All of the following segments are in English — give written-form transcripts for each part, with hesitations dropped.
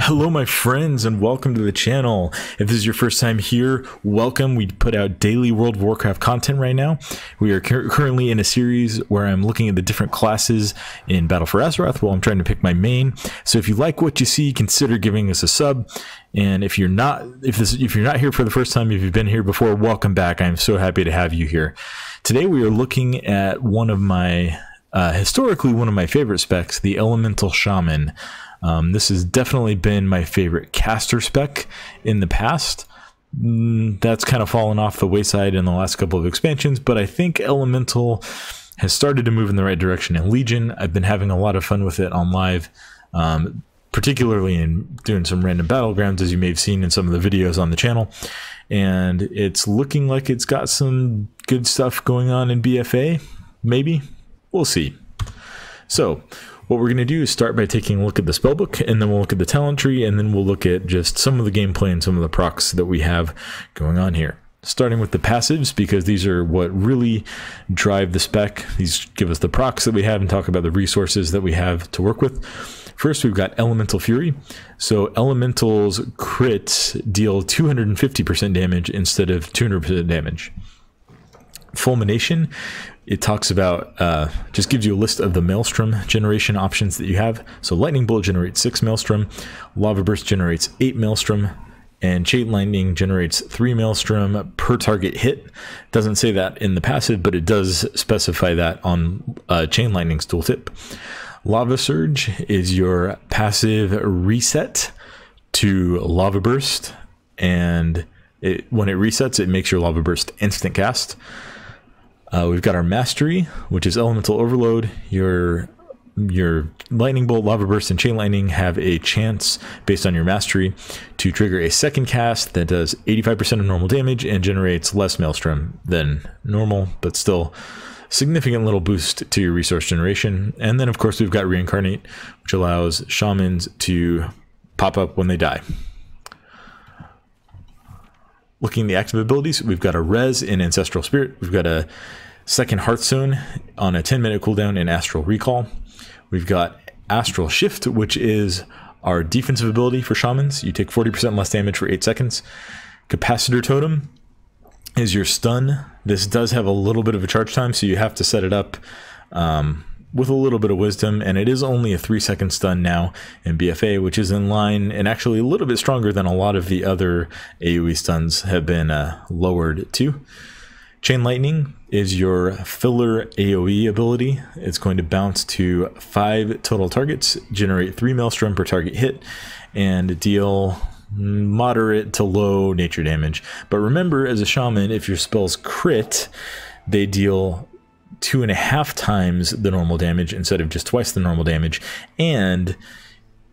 Hello my friends and welcome to the channel. If this is your first time here, welcome. We put out daily World of Warcraft content right now. We are currently in a series where I'm looking at the different classes in Battle for Azeroth while I'm trying to pick my main. So if you like what you see, consider giving us a sub. And if you're not here for the first time, if you've been here before, welcome back. I'm so happy to have you here. Today we are looking at one of my historically one of my favorite specs, the Elemental Shaman. This has definitely been my favorite caster spec in the past. That's kind of fallen off the wayside in the last couple of expansions, but I think Elemental has started to move in the right direction in Legion. I've been having a lot of fun with it on live, particularly in doing some random battlegrounds, as you may have seen in some of the videos on the channel. And it's looking like it's got some good stuff going on in BFA, maybe. We'll see. So what we're going to do is start by taking a look at the spellbook, and then we'll look at the talent tree, and then we'll look at just some of the gameplay and some of the procs that we have going on here. Starting with the passives, because these are what really drive the spec. These give us the procs that we have and talk about the resources that we have to work with. First, we've got Elemental Fury. So Elemental's crits deal 250% damage instead of 200% damage. Fulmination, it talks about, just gives you a list of the Maelstrom generation options that you have. So Lightning Bolt generates 6 Maelstrom, Lava Burst generates 8 Maelstrom, and Chain Lightning generates 3 Maelstrom per target hit. Doesn't say that in the passive, but it does specify that on Chain Lightning's tooltip. Lava Surge is your passive reset to Lava Burst, and when it resets, it makes your Lava Burst instant cast. We've got our Mastery, which is Elemental Overload. Your Lightning Bolt, Lava Burst, and Chain Lightning have a chance, based on your Mastery, to trigger a second cast that does 85% of normal damage and generates less Maelstrom than normal, but still significant little boost to your resource generation. And then, of course, we've got Reincarnate, which allows Shamans to pop up when they die. Looking at the active abilities, we've got a Res in Ancestral Spirit. We've got a second Hearthstone on a 10-minute cooldown in Astral Recall. We've got Astral Shift, which is our defensive ability for Shamans. You take 40% less damage for 8 seconds. Capacitor Totem is your stun. This does have a little bit of a charge time, so you have to set it up with a little bit of wisdom, and it is only a 3-second stun now in BFA, which is in line and actually a little bit stronger than a lot of the other AoE stuns have been lowered to. Chain Lightning is your filler AoE ability. It's going to bounce to 5 total targets, generate 3 Maelstrom per target hit, and deal moderate to low nature damage. But remember, as a Shaman, if your spells crit, they deal 2.5 times the normal damage instead of just twice the normal damage, and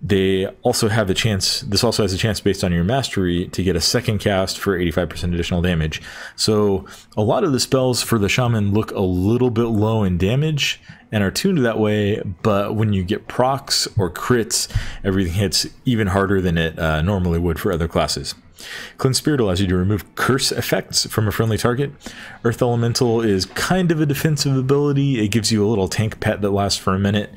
they also have the chance, this also has a chance based on your Mastery to get a second cast for 85% additional damage. So a lot of the spells for the Shaman look a little bit low in damage and are tuned that way, but when you get procs or crits, everything hits even harder than it normally would for other classes. Cleanse Spirit allows you to remove curse effects from a friendly target. Earth Elemental is kind of a defensive ability. It gives you a little tank pet that lasts for a minute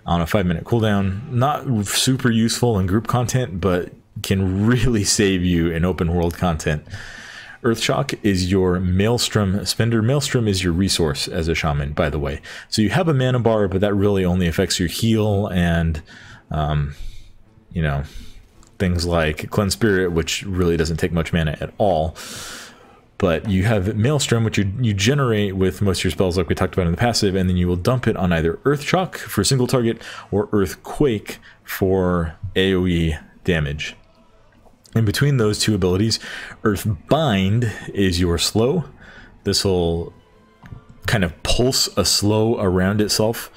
on a 5-minute cooldown. Not super useful in group content, but can really save you in open world content. Earth Shock is your Maelstrom spender. Maelstrom is your resource as a Shaman, by the way. So you have a mana bar, but that really only affects your heal and, you know, things like Cleanse Spirit, which really doesn't take much mana at all. But you have Maelstrom, which you generate with most of your spells like we talked about in the passive, and then you will dump it on either Earth Shock for a single target or Earthquake for AoE damage. In between those two abilities, Earth Bind is your slow. This will kind of pulse a slow around itself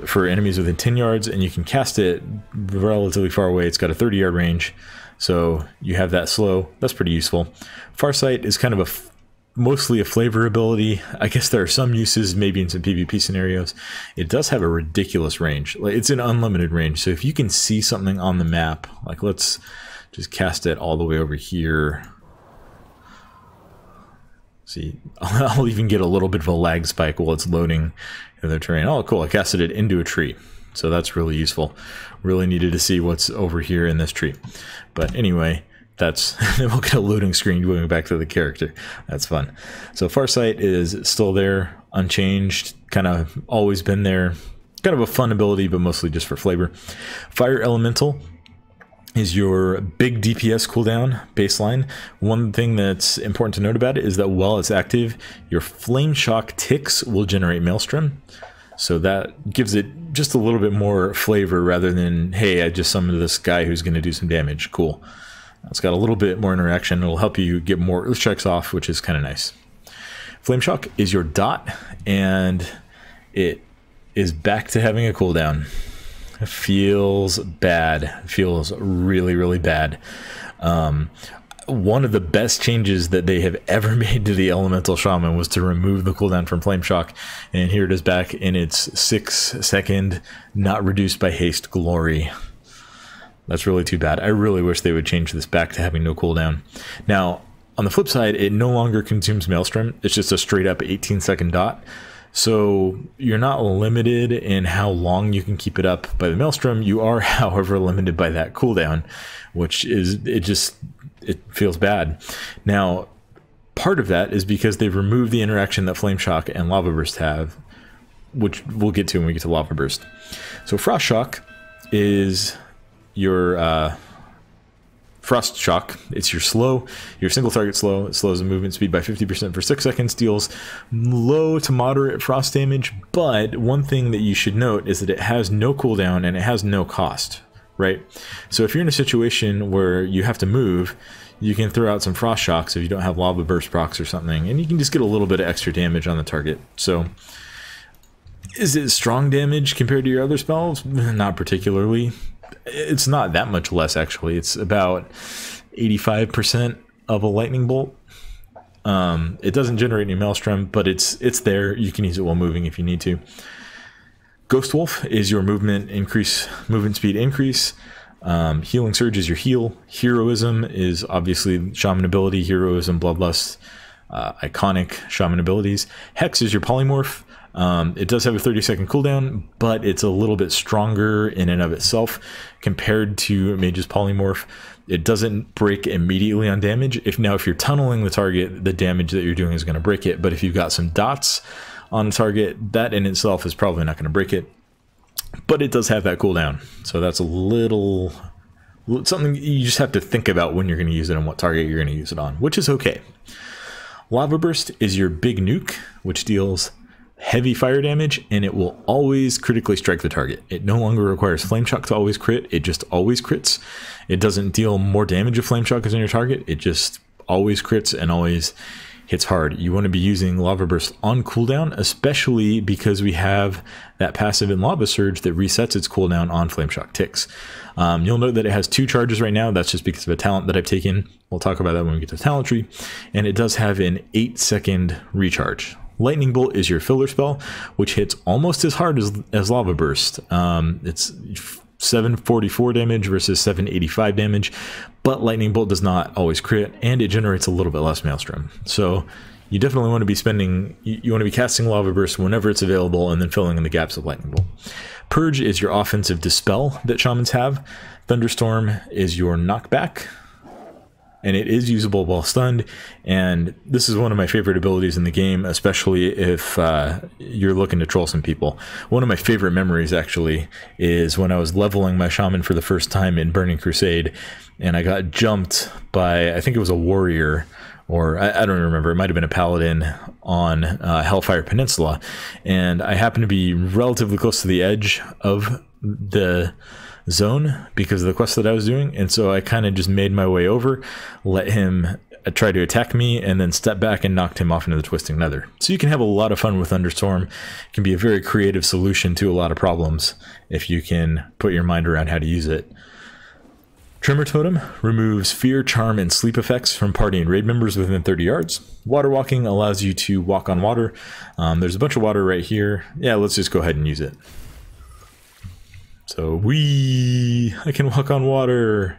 for enemies within 10 yards, and you can cast it relatively far away. It's got a 30-yard range, so you have that slow. That's pretty useful. Farsight is kind of mostly a flavor ability. I guess there are some uses, maybe in some PvP scenarios. It does have a ridiculous range. It's an unlimited range, so if you can see something on the map, like let's just cast it all the way over here. See, I'll even get a little bit of a lag spike while it's loading the terrain. Oh, cool, I casted it into a tree. So that's really useful. Really needed to see what's over here in this tree. But anyway, that's we'll get a loading screen going back to the character. That's fun. So Farsight is still there, unchanged, kind of always been there. Kind of a fun ability, but mostly just for flavor. Fire Elemental is your big DPS cooldown baseline. One thing that's important to note about it is that while it's active, your Flame Shock ticks will generate Maelstrom. So that gives it just a little bit more flavor rather than, hey, I just summoned this guy who's going to do some damage. Cool. It's got a little bit more interaction. It'll help you get more earth checks off, which is kind of nice. Flame Shock is your dot, and it is back to having a cooldown. It feels bad. It feels really, really bad. One of the best changes that they have ever made to the Elemental Shaman was to remove the cooldown from Flame Shock, and here it is back in its 6-second, not reduced by haste glory. That's really too bad. I really wish they would change this back to having no cooldown. Now, on the flip side, it no longer consumes Maelstrom. It's just a straight up 18-second dot. So you're not limited in how long you can keep it up by the Maelstrom. You are, however, limited by that cooldown, which is, it feels bad. Now, part of that is because they've removed the interaction that Flame Shock and Lava Burst have, which we'll get to when we get to Lava Burst. So Frost Shock is your Frost Shock. It's your single target slow. It slows the movement speed by 50% for 6 seconds, deals low to moderate frost damage, but one thing that you should note is that it has no cooldown and it has no cost, right? So if you're in a situation where you have to move, you can throw out some Frost Shocks if you don't have Lava Burst procs or something, and you can just get a little bit of extra damage on the target. So is it strong damage compared to your other spells? Not particularly. It's not that much less, actually. It's about 85% of a lightning bolt. It doesn't generate any Maelstrom, but it's there. You can use it while moving if you need to. Ghost Wolf is your movement speed increase. Healing Surge is your heal. Heroism is obviously Shaman ability. Heroism, Bloodlust, iconic Shaman abilities. Hex is your polymorph. It does have a 30-second cooldown, but it's a little bit stronger in and of itself compared to Mage's Polymorph. It doesn't break immediately on damage. If you're tunneling the target, the damage that you're doing is going to break it, but if you've got some dots on a target, that in itself is probably not going to break it. But it does have that cooldown, so that's a little something you just have to think about when you're going to use it and what target you're going to use it on, which is okay. Lava Burst is your big nuke, which deals heavy fire damage, and it will always critically strike the target. It no longer requires Flame Shock to always crit, it just always crits. It doesn't deal more damage if Flame Shock is on your target, it just always crits and always hits hard. You want to be using Lava Burst on cooldown, especially because we have that passive in Lava Surge that resets its cooldown on Flame Shock ticks. You'll note that it has 2 charges right now. That's just because of a talent that I've taken. We'll talk about that when we get to the talent tree. And it does have an 8-second recharge. Lightning Bolt is your filler spell, which hits almost as hard as Lava Burst. It's 744 damage versus 785 damage, but Lightning Bolt does not always crit, and it generates a little bit less Maelstrom. So you definitely want to be you want to be casting Lava Burst whenever it's available and then filling in the gaps of Lightning Bolt. Purge is your offensive dispel that Shamans have. Thunderstorm is your knockback, and it is usable while stunned, and this is one of my favorite abilities in the game, especially if you're looking to troll some people. One of my favorite memories, actually, is when I was leveling my Shaman for the first time in Burning Crusade, and I got jumped by, I think it was a warrior, or I don't remember, it might have been a paladin on Hellfire Peninsula, and I happened to be relatively close to the edge of the zone because of the quest that I was doing, and so I kind of just made my way over, let him try to attack me, and then step back and knocked him off into the Twisting Nether. So you can have a lot of fun with Thunderstorm. It can be a very creative solution to a lot of problems if you can put your mind around how to use it. Tremor Totem removes fear, charm, and sleep effects from party and raid members within 30 yards. Water Walking allows you to walk on water. There's a bunch of water right here. Yeah, let's just go ahead and use it. So I can walk on water.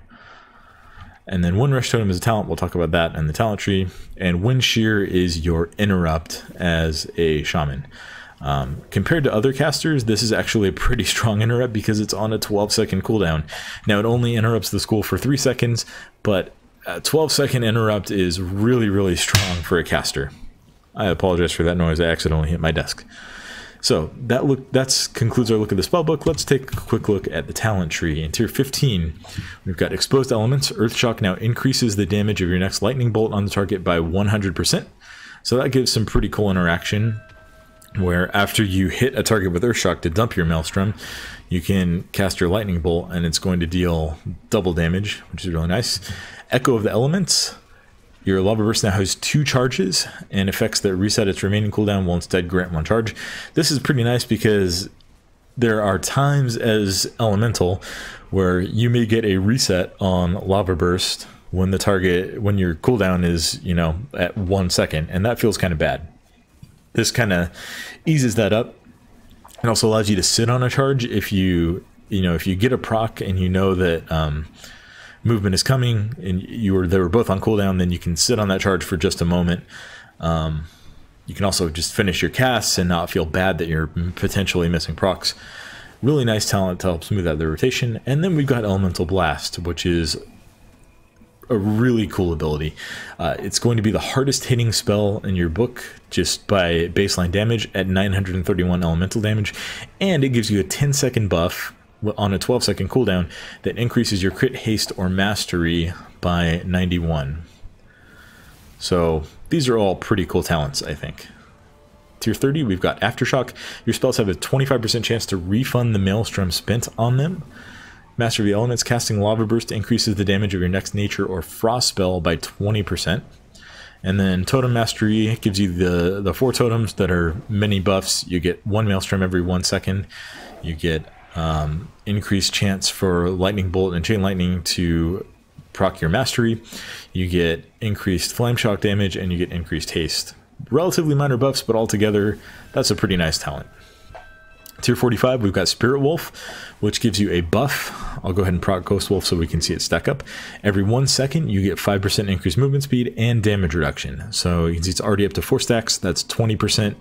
And then Wind Rush Totem is a talent. We'll talk about that in the talent tree. And Wind Shear is your interrupt as a Shaman. Compared to other casters, this is actually a pretty strong interrupt because it's on a 12-second cooldown. Now, it only interrupts the school for 3 seconds, but a 12-second interrupt is really, really strong for a caster. I apologize for that noise. I accidentally hit my desk. So that concludes our look at the spellbook. Let's take a quick look at the talent tree. In tier 15, we've got exposed elements. Earthshock now increases the damage of your next lightning bolt on the target by 100%. So that gives some pretty cool interaction, where after you hit a target with Earthshock to dump your Maelstrom, you can cast your lightning bolt and it's going to deal double damage, which is really nice. Echo of the Elements. Your Lava Burst now has 2 charges, and effects that reset its remaining cooldown will instead grant 1 charge. This is pretty nice because there are times as Elemental where you may get a reset on Lava Burst when your cooldown is, at 1 second, and that feels kind of bad. This kind of eases that up. It also allows you to sit on a charge if you get a proc and you know that movement is coming and they were both on cooldown, then you can sit on that charge for just a moment. You can also just finish your casts and not feel bad that you're potentially missing procs. Really nice talent to help smooth out the rotation. And then we've got Elemental Blast, which is a really cool ability. It's going to be the hardest hitting spell in your book just by baseline damage at 931 elemental damage, and it gives you a 10-second buff on a 12-second cooldown that increases your crit, haste, or mastery by 91. So these are all pretty cool talents, I think. Tier 30, we've got Aftershock. Your spells have a 25% chance to refund the Maelstrom spent on them. Master of the Elements, casting Lava Burst increases the damage of your next nature or frost spell by 20%. And then Totem Mastery gives you the 4 totems that are mini buffs. You get 1 Maelstrom every 1 second. You get increased chance for Lightning Bolt and Chain Lightning to proc your Mastery. You get increased Flame Shock damage, and you get increased haste. Relatively minor buffs, but altogether, that's a pretty nice talent. Tier 45, we've got Spirit Wolf, which gives you a buff. I'll go ahead and proc Ghost Wolf so we can see it stack up. Every 1 second, you get 5% increased movement speed and damage reduction. So you can see it's already up to 4 stacks. That's 20%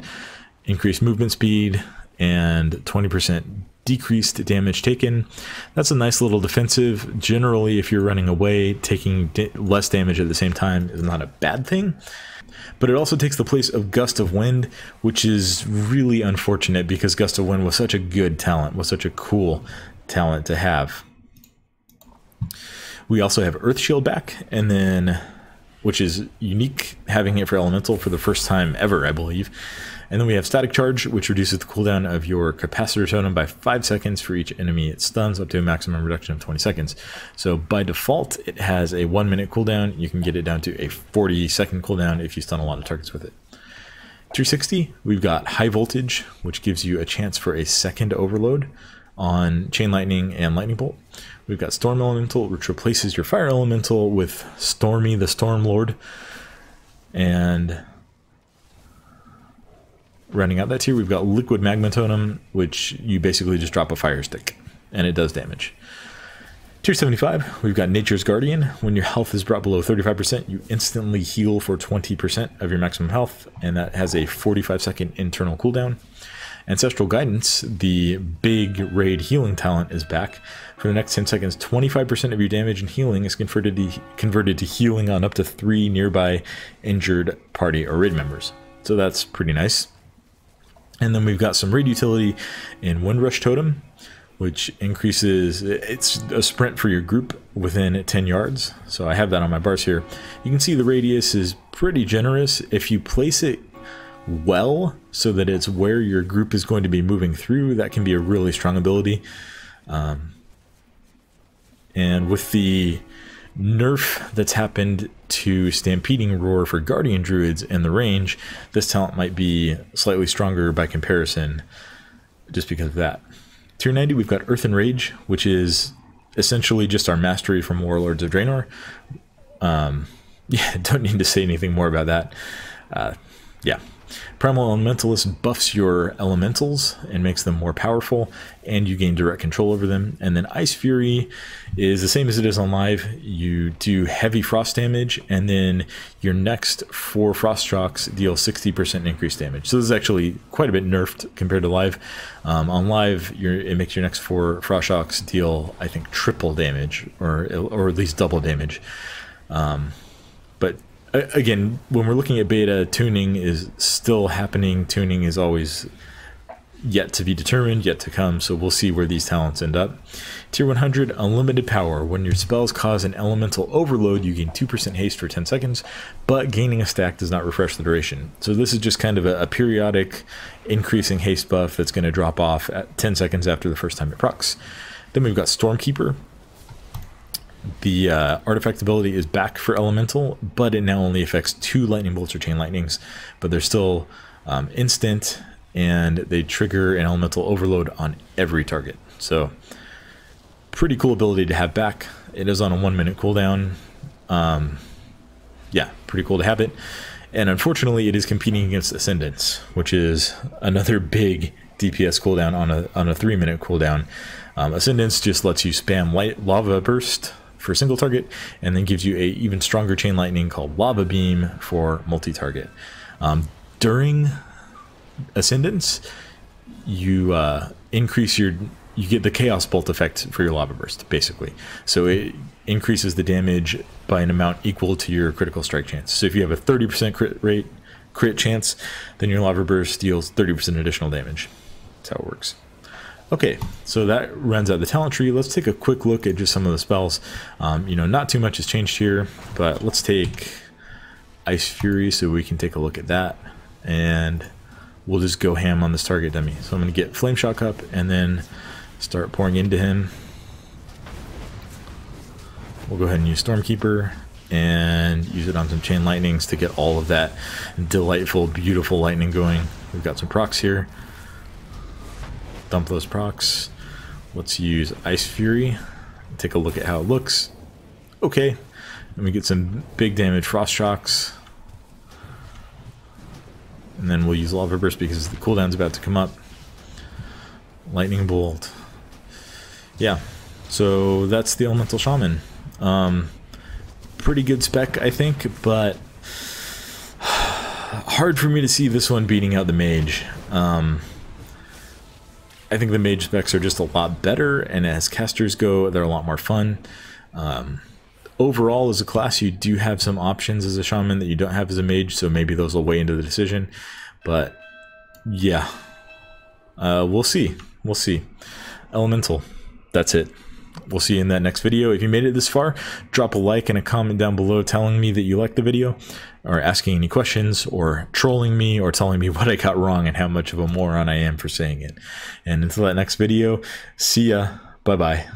increased movement speed and 20% decreased damage taken. That's a nice little defensive. Generally, if you're running away, taking less damage at the same time is not a bad thing. But it also takes the place of Gust of Wind, which is really unfortunate because Gust of Wind was such a good talent, was such a cool talent to have. We also have Earth Shield back, and then, which is unique, having it for Elemental for the first time ever, I believe. And then we have Static Charge, which reduces the cooldown of your Capacitor Totem by 5 seconds for each enemy it stuns, up to a maximum reduction of 20 seconds. So by default, it has a 1-minute cooldown. You can get it down to a 40-second cooldown if you stun a lot of targets with it. Tier 60, we've got High Voltage, which gives you a chance for a second overload on Chain Lightning and Lightning Bolt. We've got Storm Elemental, which replaces your Fire Elemental with Stormy the Storm Lord. And rounding out that tier, we've got Liquid Magma Totem, which you basically just drop a fire stick, and it does damage. Tier 75, we've got Nature's Guardian. When your health is brought below 35%, you instantly heal for 20% of your maximum health, and that has a 45-second internal cooldown. Ancestral Guidance, the big raid healing talent, is back. For the next 10 seconds, 25% of your damage and healing is converted to healing on up to 3 nearby injured party or raid members. So that's pretty nice. And then we've got some raid utility in Windrush Totem, which increases, it's a sprint for your group within 10 yards. So I have that on my bars here. You can see the radius is pretty generous. If you place it well, so that it's where your group is going to be moving through, that can be a really strong ability. And with the nerf that's happened to Stampeding Roar for Guardian Druids and the range, this talent might be slightly stronger by comparison just because of that. Tier 90, we've got Earth and Rage, which is essentially just our mastery from Warlords of Draenor. Yeah, don't need to say anything more about that. Yeah. Primal Elementalist buffs your elementals and makes them more powerful, and you gain direct control over them. And then Ice Fury is the same as it is on live. You do heavy frost damage, and then your next 4 frost shocks deal 60% increased damage. So this is actually quite a bit nerfed compared to live. On live, it makes your next 4 frost shocks deal, I think, triple damage, or at least double damage. But again, when we're looking at beta, tuning is still happening. Tuning is always yet to be determined, yet to come, so we'll see where these talents end up. Tier 100, Unlimited Power. When your spells cause an elemental overload, you gain 2% haste for 10 seconds, but gaining a stack does not refresh the duration. So this is just kind of a periodic increasing haste buff that's going to drop off at 10 seconds after the first time it procs. Then we've got Stormkeeper. The artifact ability is back for elemental, but it now only affects 2 lightning bolts or chain lightnings, but they're still instant, and they trigger an elemental overload on every target. So pretty cool ability to have back. It is on a 1-minute cooldown. Yeah, pretty cool to have it. And unfortunately, it is competing against Ascendance, which is another big DPS cooldown on a 3-minute cooldown. Ascendance just lets you spam lava burst for a single target, and then gives you a even stronger chain lightning called Lava Beam for multi-target. During Ascendance, you you get the Chaos Bolt effect for your Lava Burst, basically. So it increases the damage by an amount equal to your critical strike chance. So if you have a 30% crit chance, then your Lava Burst deals 30% additional damage. That's how it works. Okay, so that runs out the talent tree. Let's take a quick look at just some of the spells. You know, not too much has changed here, but let's take Ice Fury so we can take a look at that, and we'll just go ham on this target dummy. So I'm going to get Flame Shock up and then start pouring into him. We'll go ahead and use Stormkeeper and use it on some Chain Lightnings to get all of that delightful, beautiful lightning going. We've got some procs here. Dump those procs. Let's use Ice Fury. Take a look at how it looks. Okay. And we get some big damage Frost Shocks. And then we'll use Lava Burst because the cooldown's about to come up. Lightning Bolt. Yeah. So that's the Elemental Shaman. Pretty good spec, I think, but hard for me to see this one beating out the Mage. I think the Mage specs are just a lot better, and as casters go, they're a lot more fun. Overall, as a class, you do have some options as a Shaman that you don't have as a Mage, so maybe those will weigh into the decision. But, yeah. We'll see. We'll see. Elemental. That's it. We'll see you in that next video. If you made it this far, drop a like and a comment down below telling me that you liked the video, or asking any questions, or trolling me, or telling me what I got wrong and how much of a moron I am for saying it. And until that next video, see ya. Bye-bye.